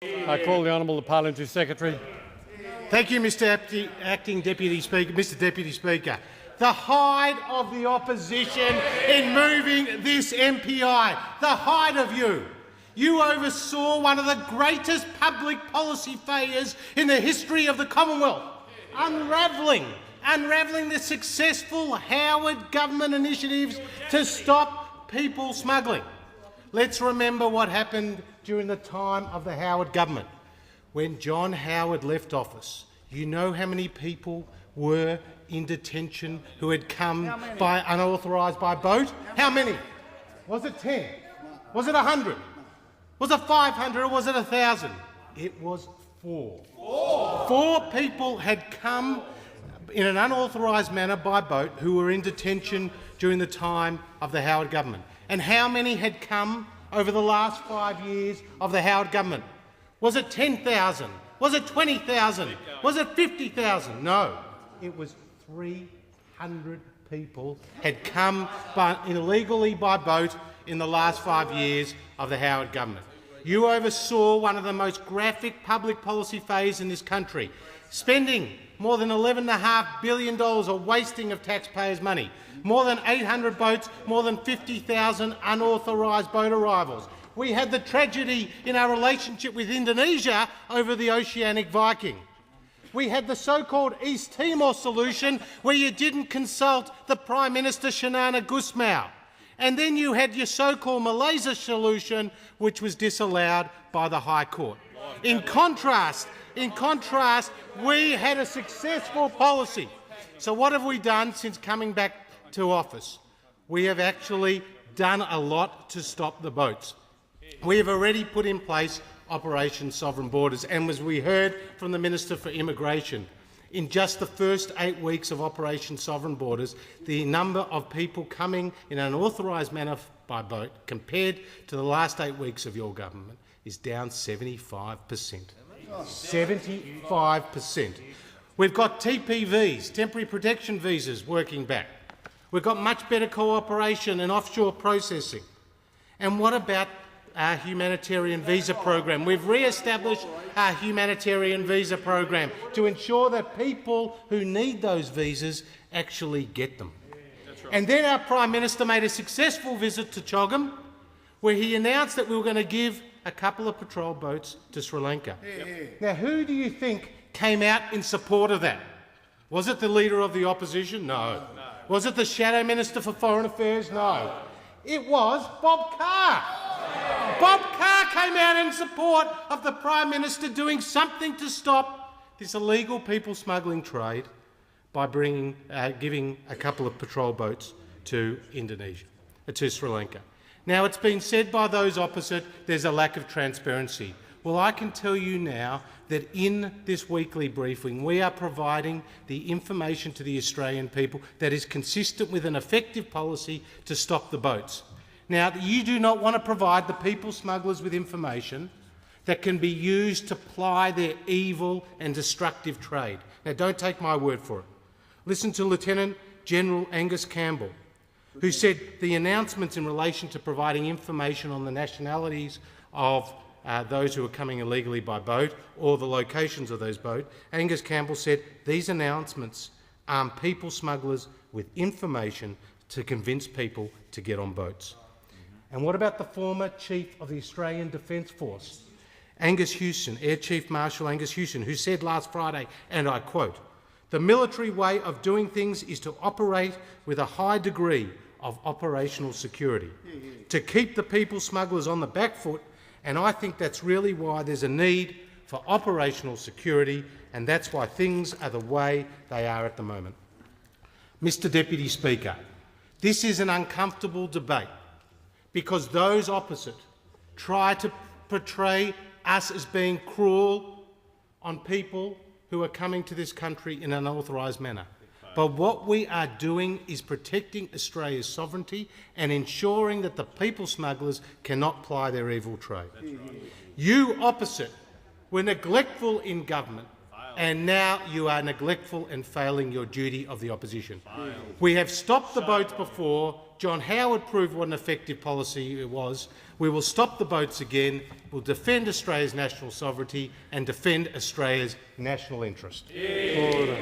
I call the Honourable Parliamentary Secretary. Thank you, Mr. Acting Deputy Speaker. Mr. Deputy Speaker, the height of the opposition in moving this MPI, the height of you. You oversaw one of the greatest public policy failures in the history of the Commonwealth, unravelling the successful Howard government initiatives to stop people smuggling. Let's remember what happened during the time of the Howard government. When John Howard left office, you know how many people were in detention who had come by unauthorised by boat? How many? Was it 10? Was it 100? Was it 500 or was it 1,000? It was 4. 4 people had come in an unauthorised manner by boat who were in detention during the time of the Howard government. And how many had come over the last 5 years of the Howard government? Was it 10,000? Was it 20,000? Was it 50,000? No, it was 300 people had come illegally by boat in the last 5 years of the Howard government. You oversaw one of the most graphic public policy failures in this country, spending more than $11.5 billion, a wasting of taxpayers' money, more than 800 boats, more than 50,000 unauthorised boat arrivals. We had the tragedy in our relationship with Indonesia over the Oceanic Viking. We had the so-called East Timor solution where you didn't consult the Prime Minister Shanana Gusmao. And then you had your so-called Malaysia solution, which was disallowed by the High Court. In contrast, we had a successful policy. So what have we done since coming back to office? We have actually done a lot to stop the boats. We have already put in place Operation Sovereign Borders, and as we heard from the Minister for Immigration, in just the first 8 weeks of Operation Sovereign Borders, the number of people coming in an unauthorised manner by boat compared to the last 8 weeks of your government is down 75%. 75%. We've got TPVs, temporary protection visas, working back. We've got much better cooperation and offshore processing. And what about our humanitarian visa program? We've re-established our humanitarian visa program to ensure that people who need those visas actually get them. And then our Prime Minister made a successful visit to Chogam, where he announced that we were going to give a couple of patrol boats to Sri Lanka. Now, who do you think came out in support of that? Was it the Leader of the Opposition? No. Was it the Shadow Minister for Foreign Affairs? No. It was Bob Carr. Bob Carr came out in support of the Prime Minister doing something to stop this illegal people smuggling trade by giving a couple of patrol boats to Sri Lanka. Now, it's been said by those opposite there's a lack of transparency. Well, I can tell you now that in this weekly briefing we are providing the information to the Australian people that is consistent with an effective policy to stop the boats. Now, you do not want to provide the people smugglers with information that can be used to ply their evil and destructive trade. Now, don't take my word for it. Listen to Lieutenant General Angus Campbell, who said the announcements in relation to providing information on the nationalities of those who are coming illegally by boat or the locations of those boats. Angus Campbell said these announcements arm people smugglers with information to convince people to get on boats. And what about the former Chief of the Australian Defence Force, Angus Houston, Air Chief Marshal Angus Houston, who said last Friday, and I quote, "The military way of doing things is to operate with a high degree of operational security, to keep the people smugglers on the back foot, and I think that's really why there's a need for operational security, and that's why things are the way they are at the moment." Mr. Deputy Speaker, this is an uncomfortable debate because those opposite try to portray us as being cruel on people who are coming to this country in an unauthorised manner. But what we are doing is protecting Australia's sovereignty and ensuring that the people smugglers cannot ply their evil trade. You opposite were neglectful in government and now you are neglectful and failing your duty of the opposition. We have stopped the boats before. John Howard proved what an effective policy it was. We will stop the boats again. We'll defend Australia's national sovereignty and defend Australia's national interest. Order.